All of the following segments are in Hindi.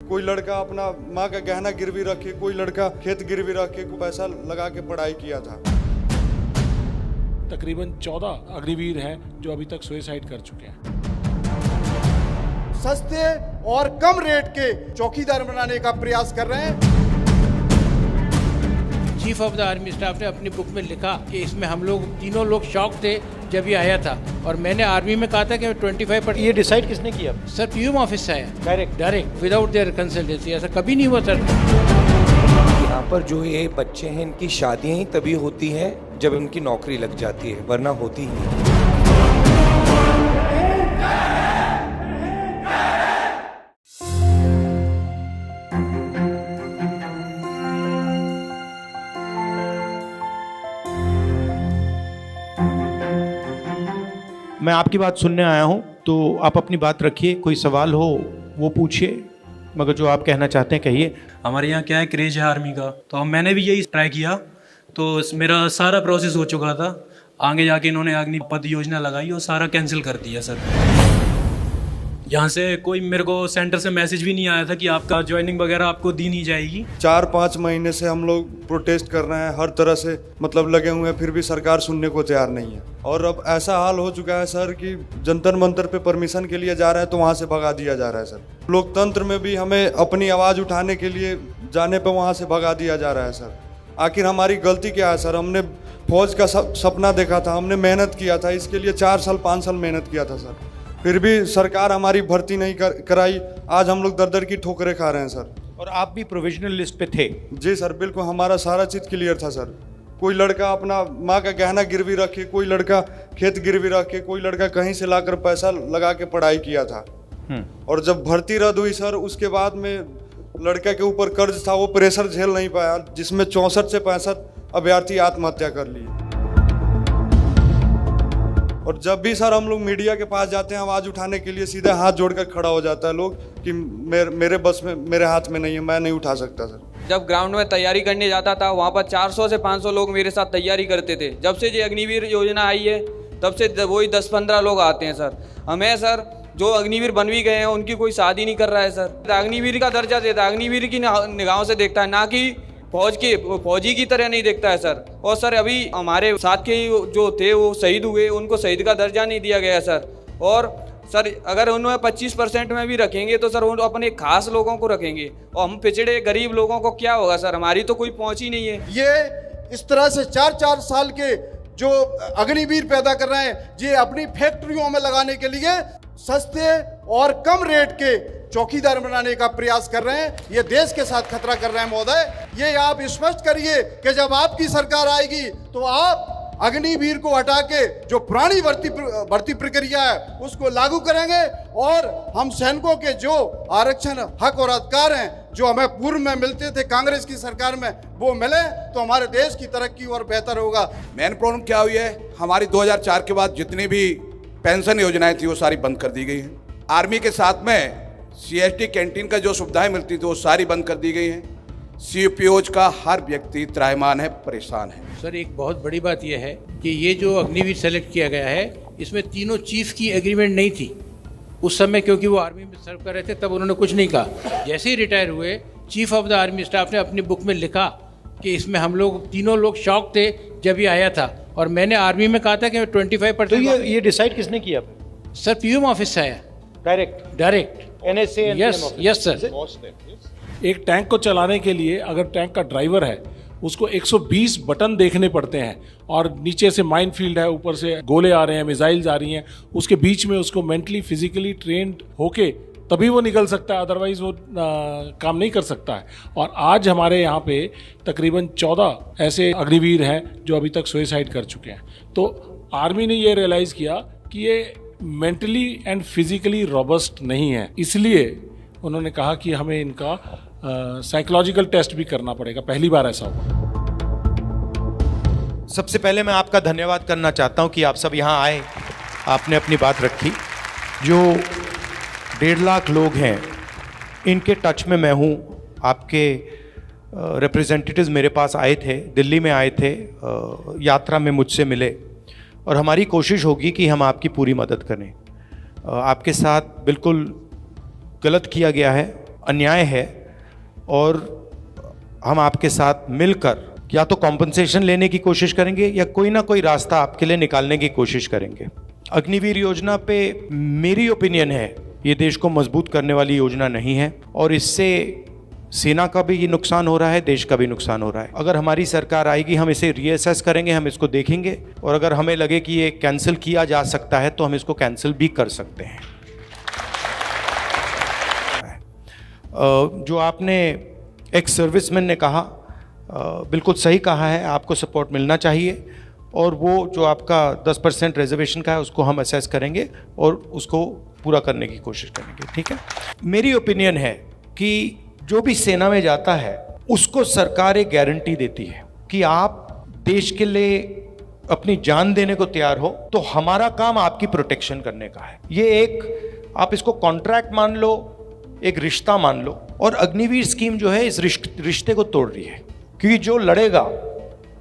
कोई लड़का अपना माँ का गहना गिरवी रखे, कोई लड़का खेत गिरवी रख के पैसा लगा के पढ़ाई किया था। तकरीबन 14 अग्निवीर हैं जो अभी तक सुसाइड कर चुके हैं। सस्ते और कम रेट के चौकीदार बनाने का प्रयास कर रहे हैं। Chief of the army staff ने अपनी बुक में लिखा कि इसमें हम लोग तीनों लोग शॉक थे जब ये आया था, और मैंने आर्मी में कहा था कि 25%। ये डिसाइड किसने किया? सर पीएम ऑफिस से आया डायरेक्ट विदाउट देयर कंसल्टेंसी। ऐसा कभी नहीं हुआ सर। यहाँ पर जो ये बच्चे हैं इनकी शादियाँ ही तभी होती हैं जब इनकी नौकरी लग जाती है, वरना होती ही नहीं। मैं आपकी बात सुनने आया हूं, तो आप अपनी बात रखिए, कोई सवाल हो वो पूछिए, मगर जो आप कहना चाहते हैं कहिए। हमारे यहाँ क्या है, क्रेज है आर्मी का, तो मैंने भी यही ट्राई किया, तो मेरा सारा प्रोसेस हो चुका था। आगे जाके इन्होंने अग्निपथ योजना लगाई और सारा कैंसिल कर दिया सर। यहाँ से कोई मेरे को सेंटर से मैसेज भी नहीं आया था कि आपका ज्वाइनिंग वगैरह आपको दी नहीं जाएगी। 4-5 महीने से हम लोग प्रोटेस्ट कर रहे हैं, हर तरह से मतलब लगे हुए हैं, फिर भी सरकार सुनने को तैयार नहीं है। और अब ऐसा हाल हो चुका है सर कि जंतर मंतर पे परमिशन के लिए जा रहे हैं तो वहाँ से भगा दिया जा रहा है सर। लोकतंत्र में भी हमें अपनी आवाज़ उठाने के लिए जाने पर वहाँ से भगा दिया जा रहा है सर। आखिर हमारी गलती क्या है सर? हमने फौज का सपना देखा था, हमने मेहनत किया था, इसके लिए 4 साल 5 साल मेहनत किया था सर, फिर भी सरकार हमारी भर्ती नहीं कराई। आज हम लोग दर की ठोकरें खा रहे हैं सर। और आप भी प्रोविजनल लिस्ट पे थे? जी सर, बिल्कुल, हमारा सारा चीज़ क्लियर था सर। कोई लड़का अपना माँ का गहना गिरवी रखे, कोई लड़का खेत गिरवी रखे, कोई लड़का कहीं से लाकर पैसा लगा के पढ़ाई किया था। और जब भर्ती रद्द हुई सर, उसके बाद में लड़के के ऊपर कर्ज था, वो प्रेशर झेल नहीं पाया, जिसमें 64 से 65 अभ्यर्थी आत्महत्या कर लिए। और जब भी सर हम लोग मीडिया के पास जाते हैं आवाज़ उठाने के लिए, सीधे हाथ जोड़कर खड़ा हो जाता है लोग कि मेरे बस में, मेरे हाथ में नहीं है, मैं नहीं उठा सकता सर। जब ग्राउंड में तैयारी करने जाता था, वहाँ पर 400 से 500 लोग मेरे साथ तैयारी करते थे। जब से ये अग्निवीर योजना आई है तब से वही 10-15 लोग आते हैं सर। हमें सर जो अग्निवीर बन भी गए हैं उनकी कोई शादी नहीं कर रहा है सर। अग्निवीर का दर्जा देता है, अग्निवीर की निगाहों से देखता है, ना कि फौजी की तरह नहीं देखता है सर। और सर अभी हमारे साथ के जो थे वो शहीद हुए, उनको शहीद का दर्जा नहीं दिया गया सर। और सर अगर उन्हें 25% में भी रखेंगे तो सर वो अपने खास लोगों को रखेंगे, और हम पिछड़े गरीब लोगों को क्या होगा सर? हमारी तो कोई पहुंच ही नहीं है। ये इस तरह से 4-4 साल के जो अग्निवीर पैदा कर रहे हैं, ये अपनी फैक्ट्रियों में लगाने के लिए सस्ते और कम रेट के चौकीदार बनाने का प्रयास कर रहे हैं। ये देश के साथ खतरा कर रहे हैं महोदय। ये आप स्पष्ट करिए कि जब आपकी सरकार आएगी तो आप अग्निवीर को हटा के जो पुरानी भर्ती प्रक्रिया है उसको लागू करेंगे, और हम सैनिकों के जो आरक्षण हक और अधिकार हैं जो हमें पूर्व में मिलते थे कांग्रेस की सरकार में, वो मिले तो हमारे देश की तरक्की और बेहतर होगा। मेन प्रॉब्लम क्या हुई है, हमारी 2004 के बाद जितनी भी पेंशन योजनाएं थी वो सारी बंद कर दी गई हैं। आर्मी के साथ में CST कैंटीन का जो सुविधाएं मिलती थी वो सारी बंद कर दी गई हैं। CPOज का हर व्यक्ति त्राहिमाम है, परेशान है। सर एक बहुत बड़ी बात यह है कि ये जो अग्निवीर सेलेक्ट किया गया है, इसमें तीनों चीफ की एग्रीमेंट नहीं थी उस समय, क्योंकि वो आर्मी में सर्व कर रहे थे, तब उन्होंने कुछ नहीं कहा। जैसे ही रिटायर हुए, chief of the army staff ने अपनी बुक में लिखा कि इसमें हम लोग तीनों लोग शॉक थे जब ये आया था, और मैंने आर्मी में कहा था कि 25%। तो ये डिसाइड किसने किया? सर पीएम ऑफिस से आया डायरेक्ट NSA। Yes sir. एक टैंक को चलाने के लिए अगर टैंक का ड्राइवर है, उसको 120 बटन देखने पड़ते हैं, और नीचे से माइन फील्ड है, ऊपर से गोले आ रहे हैं, मिसाइल्स आ रही हैं, उसके बीच में उसको मेंटली फिजिकली ट्रेंड होके तभी वो निकल सकता है, अदरवाइज वो काम नहीं कर सकता है। और आज हमारे यहाँ पे तकरीबन 14 ऐसे अग्निवीर हैं जो अभी तक सुसाइड कर चुके हैं। तो आर्मी ने ये रियलाइज़ किया कि ये मेंटली एंड फिजिकली रोबस्ट नहीं है, इसलिए उन्होंने कहा कि हमें इनका साइकोलॉजिकल टेस्ट भी करना पड़ेगा। पहली बार ऐसा हुआ। सबसे पहले मैं आपका धन्यवाद करना चाहता हूं कि आप सब यहाँ आए, आपने अपनी बात रखी। जो 1.5 लाख लोग हैं इनके टच में मैं हूँ। आपके रिप्रेजेंटेटिव्स मेरे पास आए थे, दिल्ली में आए थे, यात्रा में मुझसे मिले, और हमारी कोशिश होगी कि हम आपकी पूरी मदद करें। आपके साथ बिल्कुल गलत किया गया है, अन्याय है और हम आपके साथ मिलकर या तो कॉम्पनसेशन लेने की कोशिश करेंगे या कोई ना कोई रास्ता आपके लिए निकालने की कोशिश करेंगे। अग्निवीर योजना पे मेरी ओपिनियन है ये देश को मजबूत करने वाली योजना नहीं है और इससे सेना का भी ये नुकसान हो रहा है, देश का भी नुकसान हो रहा है। अगर हमारी सरकार आएगी हम इसे रीअसेस करेंगे, हम इसको देखेंगे और अगर हमें लगे कि ये कैंसिल किया जा सकता है तो हम इसको कैंसिल भी कर सकते हैं। जो आपने एक सर्विसमैन ने कहा, बिल्कुल सही कहा है, आपको सपोर्ट मिलना चाहिए और वो जो आपका 10% रिजर्वेशन का है उसको हम असेस करेंगे और उसको पूरा करने की कोशिश करेंगे, ठीक है। मेरी ओपिनियन है कि जो भी सेना में जाता है उसको सरकार एक गारंटी देती है कि आप देश के लिए अपनी जान देने को तैयार हो तो हमारा काम आपकी प्रोटेक्शन करने का है। ये एक आप इसको कॉन्ट्रैक्ट मान लो, एक रिश्ता मान लो और अग्निवीर स्कीम जो है इस रिश्ते को तोड़ रही है क्योंकि जो लड़ेगा,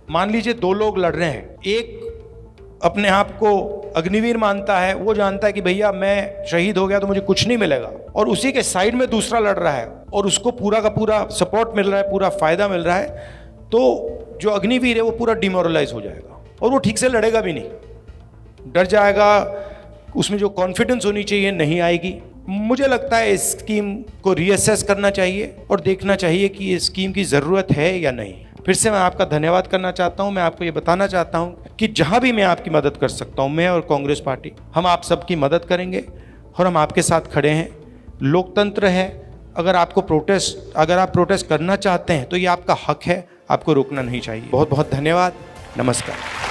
मान लीजिए 2 लोग लड़ रहे हैं, एक अपने आप को अग्निवीर मानता है, वो जानता है कि भैया मैं शहीद हो गया तो मुझे कुछ नहीं मिलेगा और उसी के साइड में दूसरा लड़ रहा है और उसको पूरा का पूरा सपोर्ट मिल रहा है, पूरा फायदा मिल रहा है, तो जो अग्निवीर है वो पूरा डिमोरलाइज हो जाएगा और वो ठीक से लड़ेगा भी नहीं, डर जाएगा, उसमें जो कॉन्फिडेंस होनी चाहिए नहीं आएगी। मुझे लगता है इस स्कीम को रीअसेस करना चाहिए और देखना चाहिए कि इस स्कीम की ज़रूरत है या नहीं। फिर से मैं आपका धन्यवाद करना चाहता हूं। मैं आपको ये बताना चाहता हूं कि जहां भी मैं आपकी मदद कर सकता हूं, मैं और कांग्रेस पार्टी हम आप सबकी मदद करेंगे और हम आपके साथ खड़े हैं। लोकतंत्र है, अगर आप प्रोटेस्ट करना चाहते हैं तो ये आपका हक है, आपको रोकना नहीं चाहिए। बहुत बहुत धन्यवाद, नमस्कार।